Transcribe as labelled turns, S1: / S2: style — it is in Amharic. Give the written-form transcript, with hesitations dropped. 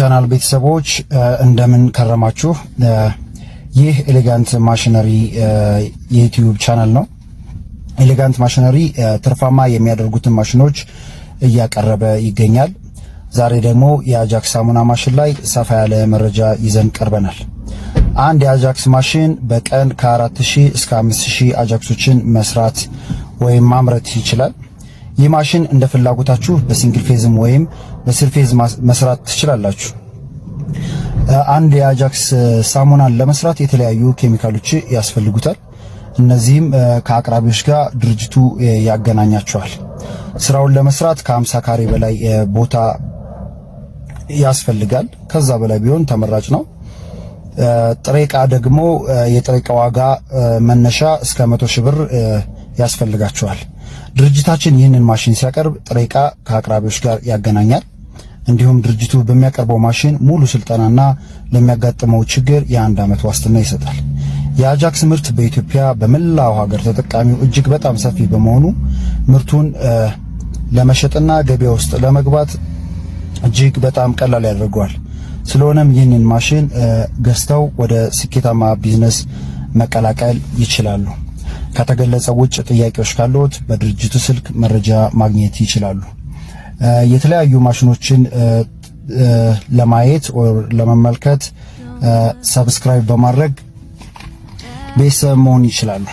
S1: ቻናል ቤተሰቦች እንደምን ከረማችሁ? ይህ ኤሌጋንት ማሽነሪ የዩቲዩብ ቻናል ነው። ኤሌጋንት ማሽነሪ ትርፋማ የሚያደርጉትን ማሽኖች እያቀረበ ይገኛል። ዛሬ ደግሞ የአጃክስ ሳሙና ማሽን ላይ ሰፋ ያለ መረጃ ይዘን ቀርበናል። አንድ የአጃክስ ማሽን በቀን ከ4000 እስከ 5000 አጃክሶችን መስራት ወይም ማምረት ይችላል። ይህ ማሽን እንደ ፍላጎታችሁ በሲንግል ፌዝም ወይም በስሪ ፌዝ መስራት ትችላላችሁ። አንድ የአጃክስ ሳሙናን ለመስራት የተለያዩ ኬሚካሎች ያስፈልጉታል። እነዚህም ከአቅራቢዎች ጋር ድርጅቱ ያገናኛቸዋል። ስራውን ለመስራት ከ50 ካሬ በላይ ቦታ ያስፈልጋል። ከዛ በላይ ቢሆን ተመራጭ ነው። ጥሬ ዕቃ ደግሞ የጥሬ ዕቃ ዋጋ መነሻ እስከ 100,000 ብር ያስፈልጋቸዋል። ድርጅታችን ይህንን ማሽን ሲያቀርብ ጥሬ ዕቃ ከአቅራቢዎች ጋር ያገናኛል። እንዲሁም ድርጅቱ በሚያቀርበው ማሽን ሙሉ ስልጠናና ለሚያጋጥመው ችግር የ1 ዓመት ዋስትና ይሰጣል። የአጃክስ ምርት በኢትዮጵያ በመላው ሀገር ተጠቃሚው እጅግ በጣም ሰፊ በመሆኑ ምርቱን ለመሸጥና ገበያ ውስጥ ለመግባት እጅግ በጣም ቀላል ያደርገዋል። ስለሆነም ይህንን ማሽን ገዝተው ወደ ስኬታማ ቢዝነስ መቀላቀል ይችላሉ። ከተገለጸው ውጭ ጥያቄዎች ካሉት በድርጅቱ ስልክ መረጃ ማግኘት ይችላሉ። የተለያዩ ማሽኖችን ለማየት ወር ለመመልከት ሰብስክራይብ በማድረግ ቤተሰብ መሆን ይችላሉ።